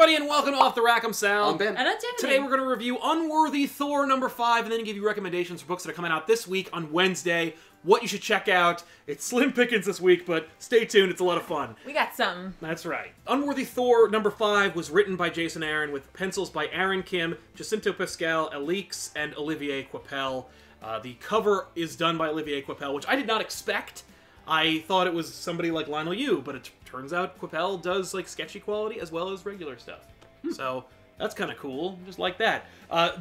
everybody, and welcome to Off the Rack. I'm Sal. I'm Ben. And I'm Tiffany. Today we're going to review Unworthy Thor #5, and then give you recommendations for books that are coming out this week on Wednesday. What you should check out. It's slim pickings this week, but stay tuned. It's a lot of fun. We got something. That's right. Unworthy Thor #5 was written by Jason Aaron with pencils by Aaron Kim, Jacinto Pascal, Alix, and Olivier Coipel. The cover is done by Olivier Coipel, which I did not expect. I thought it was somebody like Lionel Yu, but it turns out Coipel does like sketchy quality as well as regular stuff. So that's kind of cool, just like that.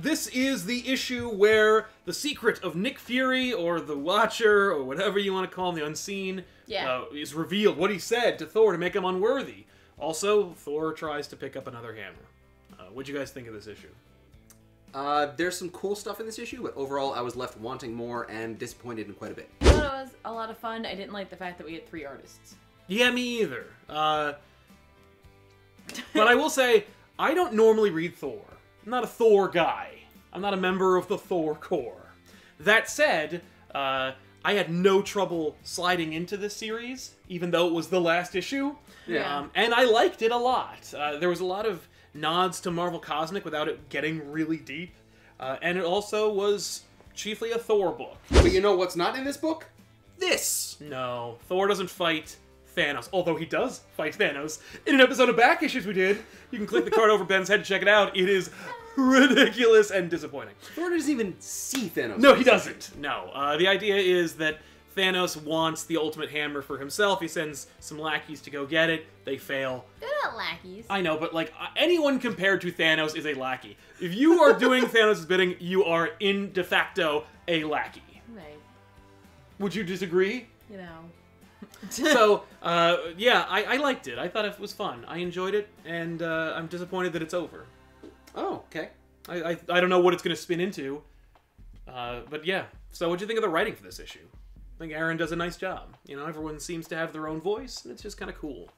This is the issue where the secret of Nick Fury, or the Watcher, or whatever you want to call him, the Unseen, is revealed. What he said to Thor to make him unworthy. Also, Thor tries to pick up another hammer. What'd you guys think of this issue? There's some cool stuff in this issue, but overall I was left wanting more and disappointed in quite a bit. I thought it was a lot of fun. I didn't like the fact that we had 3 artists. Yeah, me either. But I will say, I don't normally read Thor. I'm not a Thor guy. I'm not a member of the Thor Corps. That said, I had no trouble sliding into this series, even though it was the last issue. Yeah. And I liked it a lot. There was a lot of nods to Marvel Cosmic without it getting really deep. And it also was chiefly a Thor book. But you know what's not in this book? This! No, Thor doesn't fight Thanos, although he does fight Thanos in an episode of Back Issues we did. You can click the card over Ben's head to check it out. It is ridiculous and disappointing. Thor doesn't even see Thanos. No, he doesn't. No. The idea is that Thanos wants the ultimate hammer for himself. He sends some lackeys to go get it. They fail. They're not lackeys. I know, but like anyone compared to Thanos is a lackey. If you are doing Thanos' bidding, you are in de facto a lackey. Right. Would you disagree? You know. So, yeah, I liked it. I thought it was fun. I enjoyed it, and I'm disappointed that it's over. Oh, okay. I don't know what it's going to spin into, but yeah. So what'd you think of the writing for this issue? I think Aaron does a nice job. You know, everyone seems to have their own voice, and it's just kind of cool.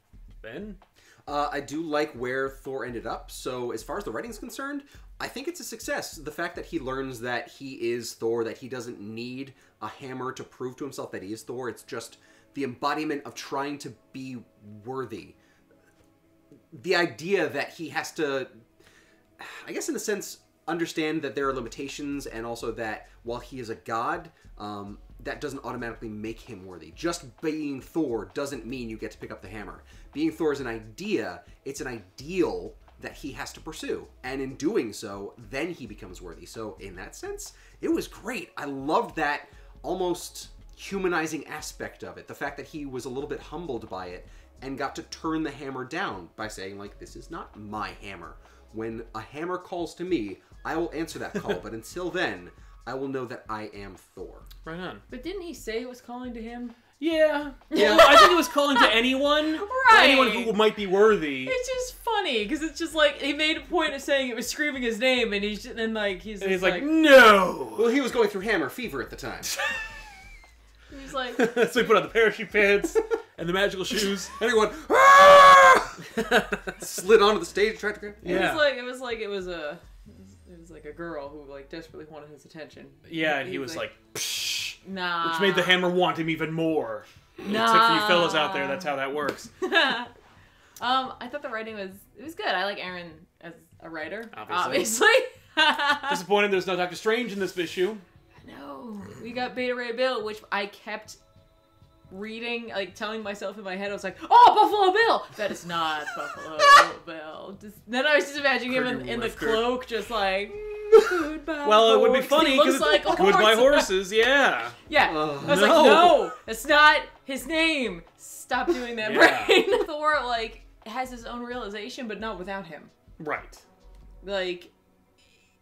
Ben? I do like where Thor ended up, so as far as the writing's concerned, I think it's a success. The fact that he learns that he is Thor, that he doesn't need a hammer to prove to himself that he is Thor, it's just the embodiment of trying to be worthy. The idea that he has to, I guess in a sense, understand that there are limitations, and also that while he is a god, that doesn't automatically make him worthy. Just being Thor doesn't mean you get to pick up the hammer. Being Thor is an idea, it's an ideal that he has to pursue. And in doing so, then he becomes worthy. So in that sense, it was great. I loved that almost humanizing aspect of it. The fact that he was a little bit humbled by it and got to turn the hammer down by saying, like, this is not my hammer. When a hammer calls to me, I will answer that call. But until then, I will know that I am Thor. Right on. But didn't he say it was calling to him? Yeah. Yeah. I think it was calling to anyone. Right. Anyone who might be worthy. It's just funny, because it's just like, he made a point of saying it was screaming his name, and he's like, no! Well, he was going through hammer fever at the time. He's like... So he put on the parachute pants and the magical shoes. And everyone slid onto the stage, tried to grab. Yeah. It was like a girl who like desperately wanted his attention. Yeah, and he was like, psh, nah. which made the hammer want him even more. Nah. Tip for you fellas out there, that's how that works. I thought the writing was good. I like Aaron as a writer, Obviously. Disappointed there's no Doctor Strange in this issue. No, we got Beta Ray Bill, which I kept reading, like telling myself in my head, I was like, "Oh, Buffalo Bill!" That is not Buffalo Bill. Then I was just imagining him in the cloak, just like, goodbye. Well, it would be funny because because like goodbye horses, yeah. Yeah, I was like, no. no, that's not his name. Stop doing that, Yeah. brain. Thor like has his own realization, but not without him. Right. Like,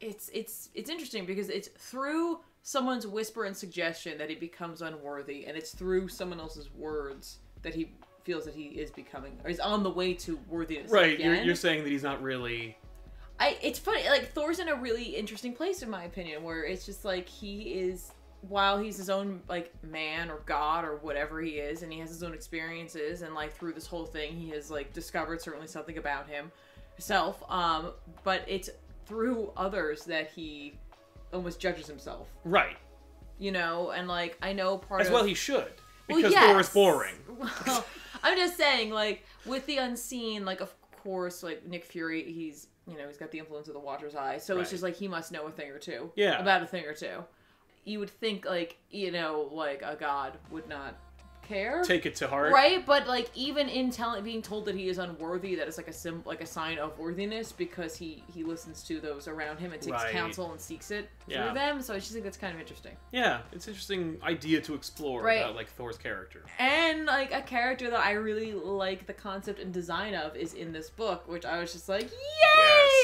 it's interesting because it's through someone's whisper and suggestion that he becomes unworthy, and it's through someone else's words that he feels that he is becoming, or he's on the way to worthiness. Right, again. you're saying that he's not really... It's funny, like, Thor's in a really interesting place, in my opinion, where it's just like, he is, while he's his own, like, man or god or whatever he is, and he has his own experiences, and, like, through this whole thing, he has, like, discovered certainly something about himself, but it's through others that he almost judges himself. Right. You know, and like, I know part As of... well he should. Because yes. Thor is boring. Well, I'm just saying, like, with the Unseen, like, of course, like, Nick Fury, he's got the influence of the Watcher's Eye, so it's just, like, he must know a thing or two. Yeah. About a thing or two. You would think, like, like, a god would not care. Take it to heart. Right? But, like, even in being told that he is unworthy, that is, like, a sign of worthiness, because he listens to those around him and takes counsel and seeks it through them, so I just think that's kind of interesting. Yeah, it's an interesting idea to explore about, like, Thor's character. And, like, a character that I really like the concept and design of is in this book, which I was just like, yay!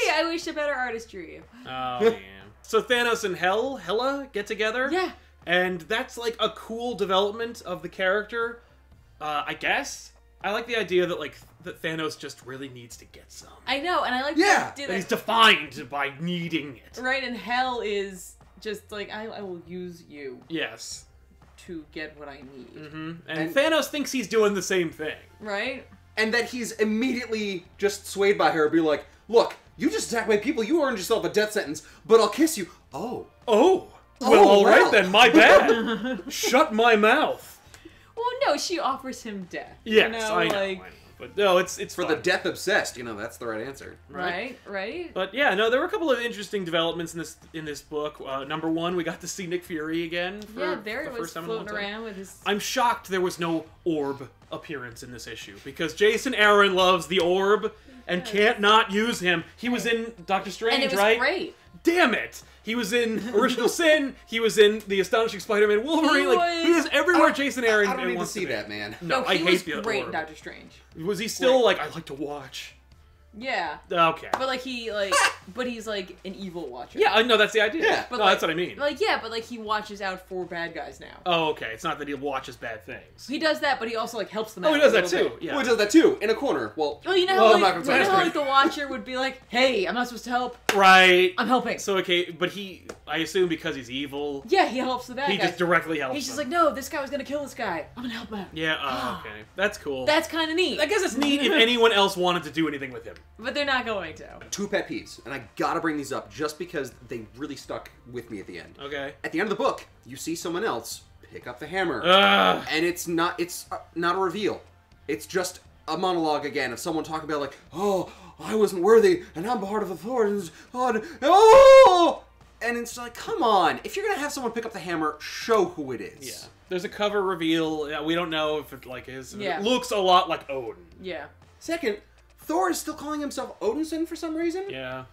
Yes. I wish a better artist drew you. Oh, man. So Thanos and Hela get together? Yeah. And that's, like, a cool development of the character, I guess. I like the idea that, like, that Thanos just really needs to get some. I know, and I like that he's defined by needing it. Right, and Hel is just like, I will use you. Yes. To get what I need. Mm-hmm. And Thanos thinks he's doing the same thing. Right? And that he's immediately just swayed by her, be like, look, you just attacked my people, you earned yourself a death sentence, but I'll kiss you. Oh. Well, all right then, my bad. Shut my mouth. Well, no, she offers him death. Yes, I know. But no, it's for fun. the death obsessed. That's the right answer. Right. But yeah, no, there were a couple of interesting developments in this book. Number one, we got to see Nick Fury again. There he was floating around with his. I'm shocked there was no orb appearance in this issue because Jason Aaron loves the orb and can't not use him. He was in Doctor Strange, and it was right? Great. Damn it! He was in Original Sin. He was in The Astonishing Spider-Man Wolverine. He is everywhere Jason Aaron I don't need to wants see to be. that, man. No, he I was hate the great orb. in Doctor Strange. Was he still like, I like to watch? Yeah. Okay. But like but he's like an evil watcher. Yeah, I know that's the idea. Yeah. But no, that's what I mean. But he watches out for bad guys now. Oh, okay. It's not that he watches bad things. He does that, but he also like helps them out. Oh, he does that bit. too. Yeah. Well, he does that too, in a corner. Well, you know how, I'm not gonna say like the Watcher would be like, "Hey, I'm not supposed to help. Right. I'm helping." So okay, but I assume because he's evil. Yeah, he helps the bad guys. He just directly helps. He's just like, "No, this guy was gonna kill this guy. I'm gonna help him." Yeah. Okay. That's cool. That's kind of neat. I guess it's neat if anyone else wanted to do anything with him. But they're not going to. Two pet peeves, and I gotta bring these up just because they really stuck with me at the end. Okay. At the end of the book, you see someone else pick up the hammer, Ugh. and it's not a reveal. It's just a monologue again of someone talking about like, oh, I wasn't worthy, and I'm part of the Thor, and and it's like, come on, if you're gonna have someone pick up the hammer, show who it is. Yeah. There's a cover reveal. Yeah, we don't know if it like is. Yeah. It looks a lot like Odin. Yeah. Second, Thor is still calling himself Odinson for some reason. Yeah.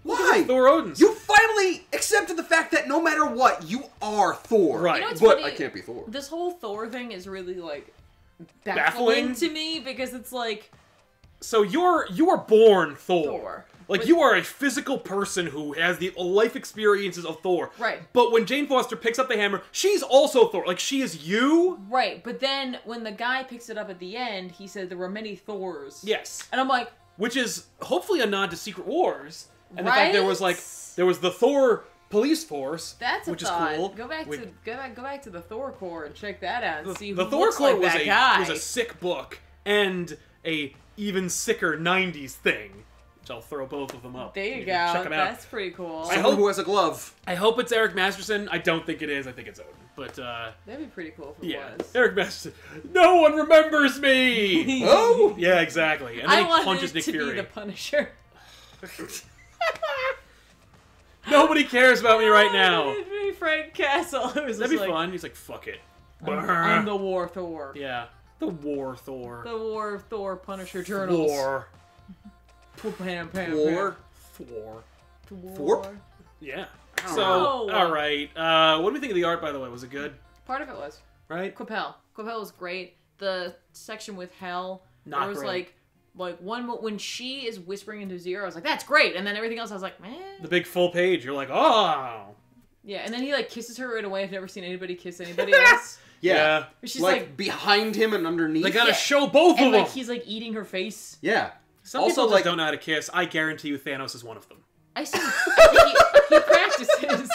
Why? Thor Odinson. You finally accepted the fact that no matter what, you are Thor. Right. You know what's But funny? I can't be Thor. This whole Thor thing is really like Baffling? baffling to me because it's like So you are born Thor. Thor. Like, But- you are a physical person who has the life experiences of Thor. Right. But when Jane Foster picks up the hammer, she's also Thor. Like, she is you. Right, but then when the guy picks it up at the end, he said there were many Thors. Yes. And I'm like, Which is hopefully a nod to Secret Wars. And the Right? fact there was the Thor police force, that's a which thought. is cool. Go back to the Thor Corps and check that out and see who The Thor looks Corps like was that guy. was a sick book and a even sicker 90s thing. Which I'll throw both of them up. There you go. can check them out. That's pretty cool. Someone who has a glove. I hope it's Eric Masterson. I don't think it is. I think it's Odin. But, That'd be pretty cool if it yeah. was. Eric Masterson. No one remembers me! Oh! Yeah, exactly. And then I he wanted punches it Nick to Fury. be the Punisher. Nobody cares about me right now. It'd be Frank Castle. It was That'd just be like, fun. He's like, fuck it. I'm the War Thor. Yeah. The War Thor. The War of Thor Punisher Journals. War. Pam, pam, Thor. Thor. Thorpe? Yeah. don't So, know. alright. What do we think of the art, by the way? Was it good? Part of it was. Right? Quapel was great. The section with Hel, Not there was great. like one when she is whispering into his ear, I was like, that's great. And then everything else I was like, man. The big full page. You're like, oh. Yeah, and then he like kisses her right away. I've never seen anybody kiss anybody else. Yeah. She's like behind him and underneath. They gotta Yeah. show both and of them. like he's like eating her face. Yeah. Some also, people just like- don't know how to kiss. I guarantee you Thanos is one of them. I see. he practices.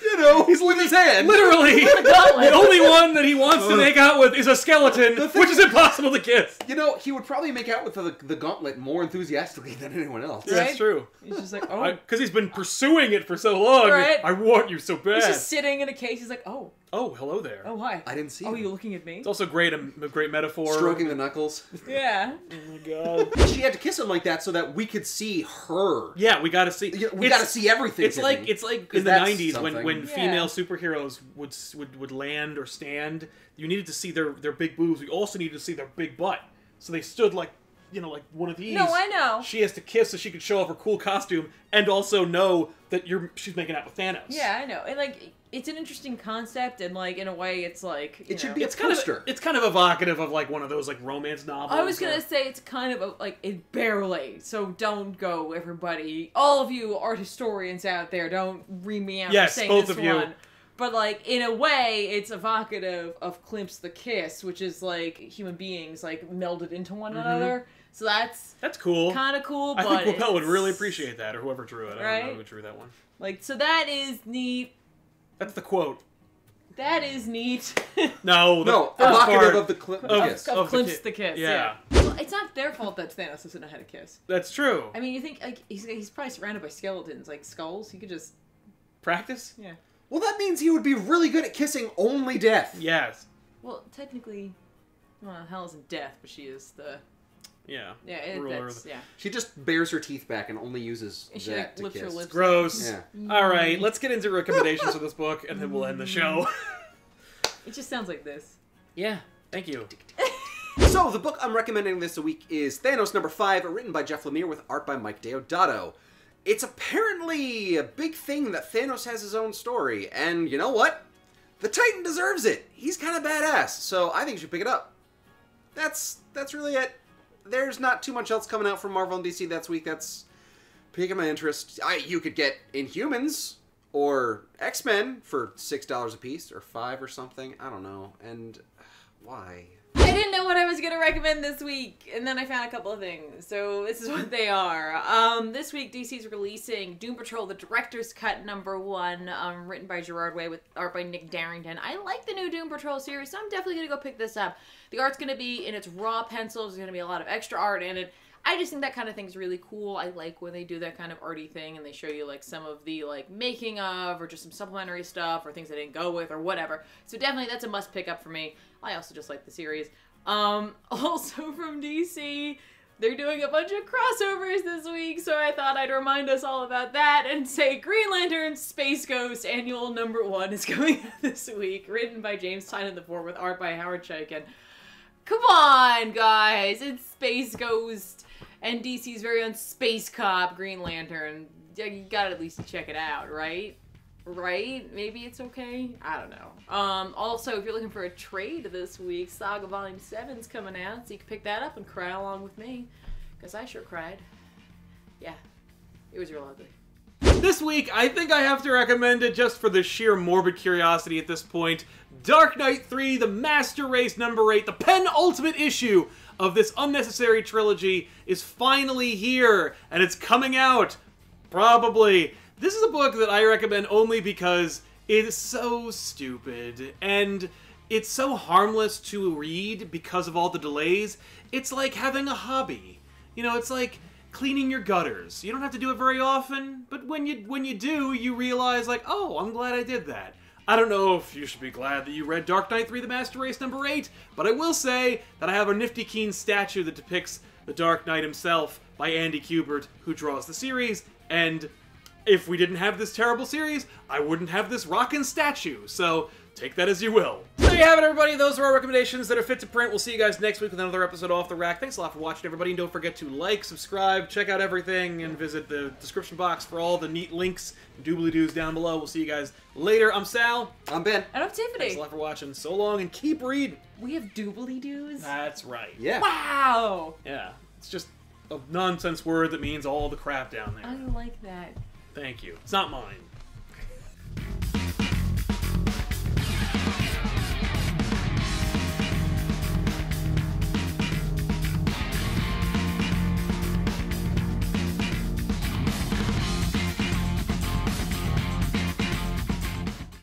You know, he's with his hand. Literally! The only one that he wants to make out with is a skeleton, which is impossible to kiss. You know, he would probably make out with the gauntlet more enthusiastically than anyone else. Yeah, that's true. He's just like, oh. Because he's been pursuing it for so long. Right. I want you so bad. He's just sitting in a case. He's like, oh. Oh, hello there. Oh, hi. I didn't see Oh, him. you looking at me? It's also great, a great metaphor. Stroking the knuckles. Yeah. Oh my god. She had to kiss him like that so that we could see her. Yeah, we gotta see. We got to see everything. It's like in the that's 90s something. when Yeah. female superheroes would land or stand. You needed to see their big boobs. We also needed to see their big butt. So they stood like, you know, like one of these. No, I know. She has to kiss so she can show off her cool costume and also know that she's making out with Thanos. Yeah, I know. And, like, it's an interesting concept, and, like, in a way, it's like... It should be a It's kind poster. of evocative of like one of those like romance novels. I was gonna say it's kind of it barely. So don't go, everybody. All of you art historians out there, don't ream me out Yes, for saying both this of you. one. But like in a way, it's evocative of Klimt's The Kiss, which is like human beings like melded into one another. So that's cool. kind of cool. I But think Coppell would it's- really appreciate that, or whoever drew it. I don't know Right? who drew that one. Like, so that is neat. That's the quote. That is neat. No, No, first evocative part of the clip. of- Yes. Of of the Klimt's ki- The Kiss. yeah. Well, it's not their fault that Thanos doesn't know how to kiss. That's true. I mean, you think like he's probably surrounded by skeletons, like skulls. He could just Practice? yeah. Well, that means he would be really good at kissing only death. Yes. Well, technically, well, Hell isn't death, but she is the Yeah. yeah. Ruler That's yeah. She just bares her teeth back and only uses And she that like to lifts kiss. her lips. Gross. Yeah. All right, let's get into recommendations for this book, and then we'll end the show. It just sounds like this. Yeah. Thank you. So, the book I'm recommending this week is Thanos #5, written by Jeff Lemire with art by Mike Deodato. It's apparently a big thing that Thanos has his own story, and you know what? The Titan deserves it. He's kind of badass, so I think you should pick it up. That's really it. There's not too much else coming out from Marvel and DC this week that's piquing my interest. You could get Inhumans or X-Men for $6 a piece, or $5 or something. I don't know. And why? I didn't know what I was going to recommend this week, and then I found a couple of things. So this is what they are. This week, DC's releasing Doom Patrol, the Director's Cut #1, written by Gerard Way with art by Nick Darrington. I like the new Doom Patrol series, so I'm definitely going to go pick this up. The art's going to be in its raw pencils. There's going to be a lot of extra art in it. I just think that kind of thing's really cool. I like when they do that kind of arty thing and they show you like some of the like making of or just some supplementary stuff or things they didn't go with or whatever. So definitely that's a must pick up for me. I also just like the series. Also from DC, they're doing a bunch of crossovers this week, so I thought I'd remind us all about that and say Green Lantern Space Ghost Annual #1 is coming out this week, written by James Tynion IV with art by Howard Chaykin. Come on, guys, it's Space Ghost and DC's very own Space Cop Green Lantern. You gotta at least check it out, right? Right? Maybe it's okay? I don't know. Also, if you're looking for a trade this week, Saga Volume 7's coming out, so you can pick that up and cry along with me. Because I sure cried. Yeah. It was real ugly. This week, I think I have to recommend it just for the sheer morbid curiosity at this point. Dark Knight 3, The Master Race #8, the penultimate issue of this unnecessary trilogy is finally here, and it's coming out, probably. This is a book that I recommend only because it is so stupid, and it's so harmless to read because of all the delays. It's like having a hobby. You know, it's like cleaning your gutters. You don't have to do it very often, but when you do, you realize, like, oh, I'm glad I did that. I don't know if you should be glad that you read Dark Knight 3, The Master Race #8, but I will say that I have a nifty keen statue that depicts the Dark Knight himself by Andy Kubert, who draws the series, and if we didn't have this terrible series, I wouldn't have this rockin' statue, so take that as you will. There you have it, everybody. Those are our recommendations that are fit to print. We'll see you guys next week with another episode Off the Rack. Thanks a lot for watching, everybody, and don't forget to like, subscribe, check out everything, and visit the description box for all the neat links and doobly-doos down below. We'll see you guys later. I'm Sal. I'm Ben. And I'm Tiffany. Thanks a lot for watching. So long, and keep reading. We have doobly-doos? That's right. Yeah. Wow! Yeah. It's just a nonsense word that means all the crap down there. I like that. Thank you. It's not mine.